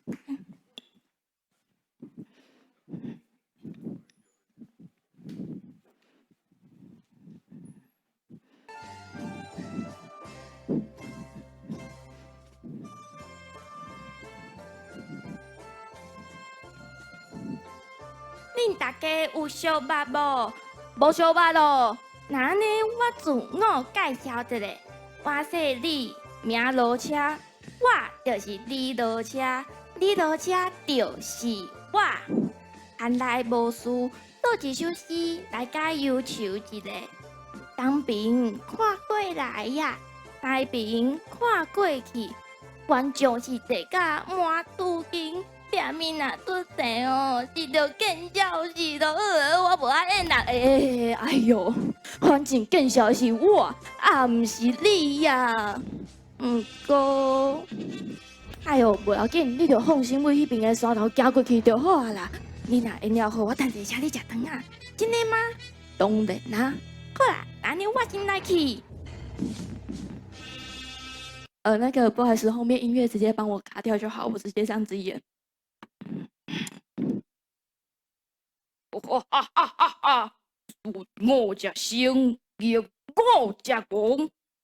恁大家有相捌无？无相捌咯。那呢，我自我介绍一下，我姓李，名罗车，我就是李罗车，李罗车就是我。闲来无事，做一首诗来甲忧愁一下。东边看过来呀，西边看过去，原像是地甲满肚筋。下面啊，拄地哦，是着见笑是着我无爱演啦。哎哟，反正见笑是我，啊，毋是你呀。毋过，哎哟，无要紧，你着放心为迄边的山头行过去就好啊啦。你若演了好，我等下请你食饭啊。真的吗？当然啦。好啦，那你我先来去。那个不好意思，后面音乐直接帮我卡掉就好，我直接这样子演。哈哈哈哈哈！我只生业，我只讲，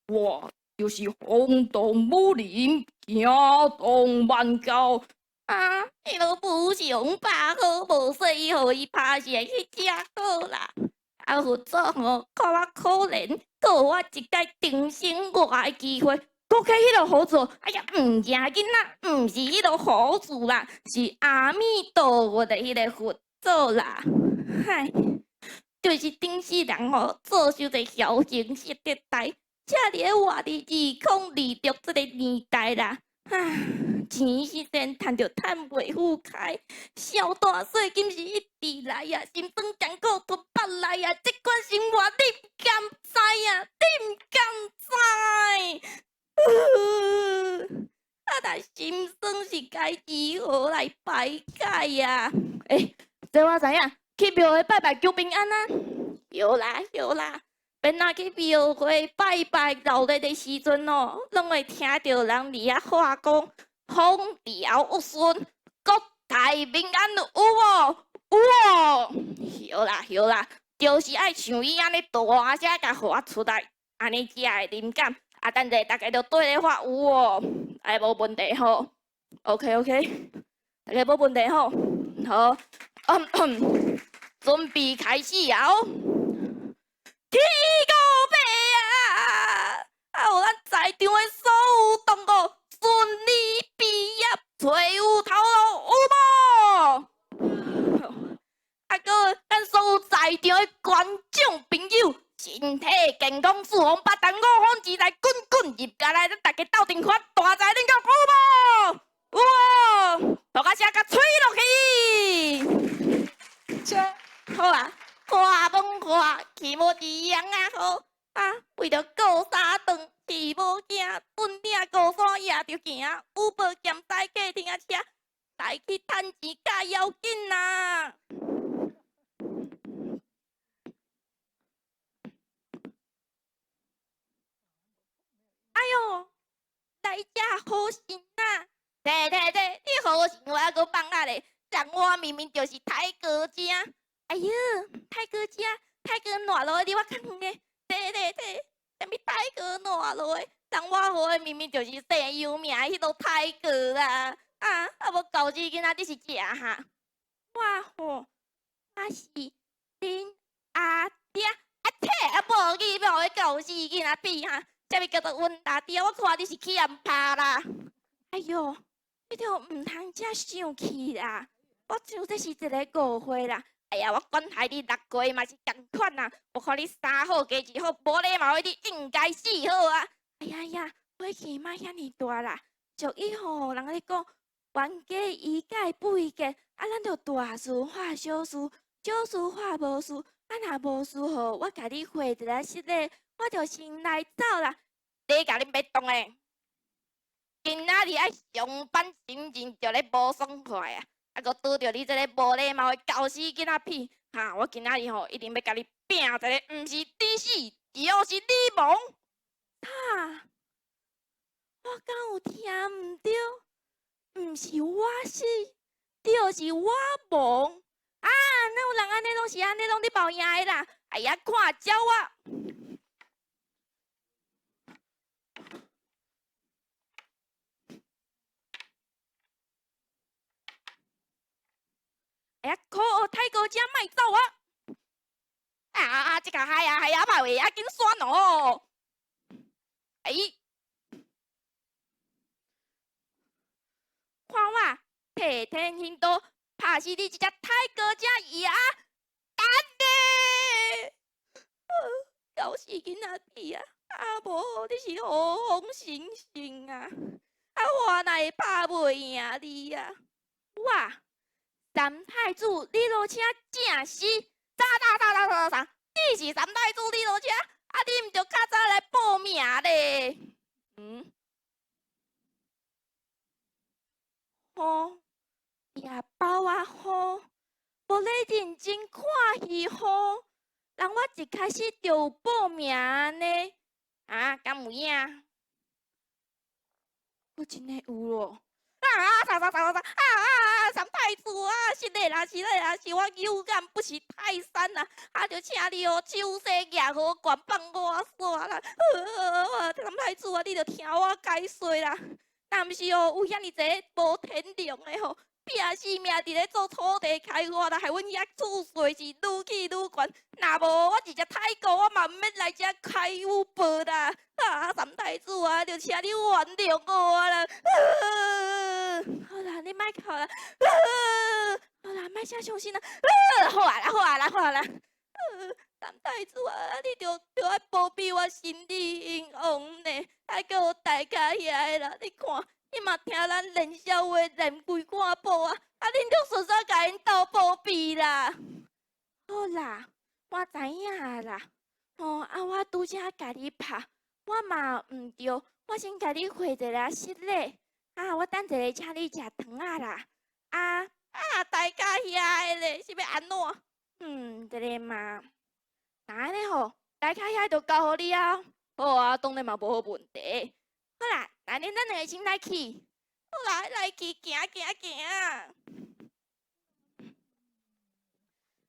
我就是轰动武林，惊动万教。啊，迄个不祥把好，无说伊互伊拍下去才好啦。啊，佛祖吼，看我可怜，给我一个定生活的机会。搁起迄个好字，哎呀，唔要紧啦，唔是迄个好字啦，是阿弥陀佛的迄个佛祖啦。嗨，就是顶世人吼，做受者侥幸失德代，才伫咧活伫2026这个年代啦。唉，钱是先趁着趁袂赴开，小大税金是一直来呀，心酸艰苦突北来呀，这款生活你唔甘知呀，你唔甘知。啊，但心酸是该如何来排解呀？这我知影，去庙会拜拜求平安啊。有啦有啦，免若去庙会拜拜闹热的时阵哦，拢会听到人伫遐话讲风调雨顺，国泰民安，有无？有哦。有啦有啦，就是爱像伊安尼大声甲发出来，安尼才会灵感。啊，等者大家就对咧发有哦，哎，无问题吼。OK OK， 大家无问题吼。好，准备开始哦。天公伯啊！啊，有咱在场的所有同学顺利毕业，找有头路，有无？啊，个咱所有在场的观众朋友，身体健康，四方八达，五方自在，滚滚入家来，咱大家斗阵看大财恁个有无？有无？大家声甲吹落去。好啊。看梦看，起无一样啊好啊！为着过三顿，起无惊，顿领高山也着行，有无兼赛客听车，来去趁钱较要紧呐。哎哟，来遮好心啊！你好心我还阁放啊咧，人我明明就是泰哥姐。哎哟，泰哥姐，泰哥烂落去，你我看嘅，啥物泰哥烂落去？人我好诶，明明就是最有名迄个泰哥啊！啊，无狗子囡仔你是食哈？我吼，我是恁阿爹，啊切啊无去无迄狗子囡仔比哈？啥物叫做阮阿爹？我看你是去人拍啦！哎哟，你着毋通遮生气啦！我就这是一个误会啦。哎呀，我管害你6月嘛是共款啦。我看你3好加2好，无礼貌，你应该死好啊！哎呀呀，火气莫遐尼大啦。俗语吼，人咧讲冤家宜解不宜结，啊，咱着大事化小事，小事化无事。啊，若无事吼，我甲你回一个失礼，我着先来走啦。你甲恁别动诶！今仔日爱上班，心情就咧无爽快啊！啊，搁拄着你这个无礼貌的狗屎囡仔屁！哈，我今仔日吼一定要甲你拼一个，毋是你死，又是你亡！哈，我敢有听毋对？毋毋是我死，就是我亡。啊，哪有人安尼拢是安尼拢咧包赢的啦？哎呀，看招啊！哎呀，可恶，太高只卖走啊！这个海啊，歹话啊，紧选哦！哎，看我替天行道，拍死你这只太高只爷！干的！搞死囡仔弟啊！啊无，你是何方神圣啊？啊，我哪会拍袂赢你啊？我三太子，你落车正是啥？你是三太子，你落车，啊，你毋着较早来报名咧？吼，夜包啊吼，无咧认真看戏吼，人我一开始就有报名呢。啊，敢有影？我真诶有咯！三太子啊，是嘞啦，是我有眼不识泰山啦，啊，就请你哦，手势举好，管放我煞啦。三太子啊，你着听我解说啦。但是哦，有遐尼济无天良的吼，拼死命伫咧做土地开发啦，害阮遐厝税是愈起愈悬。若无我一只太高，我嘛毋免来遮开有报啦。啊，三太子啊，就请你原谅我啦。好啦，你莫哭啦。好啦，莫遮伤心啦。好啦。三太子啊，你着爱保庇我心理英雄呢，还叫我大家遐啦。你看，你嘛听咱练笑话练规寡步啊，啊，恁着顺便甲因斗保庇啦。好啦，我知影啦。哦，啊，我拄则甲你拍，我嘛毋对，我先甲你回一个失礼。啊，我等一下请你食糖啊啦。大家遐的咧，是要安怎？这个嘛。安尼吼，大家遐就交互你啊。好啊，当然嘛无好问题。好啦，安尼咱两个先来去。好啦，来去行。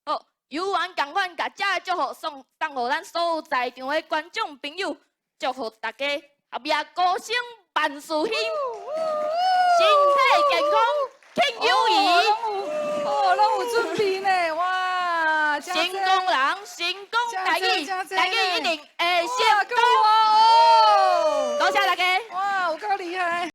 好，有缘共款，甲遮祝福送互咱所有在场的观众朋友，祝福大家后壁高升万事兴，身体健康，庆友谊。拢有准备呢，哇！成功人，成功大家一定会成功。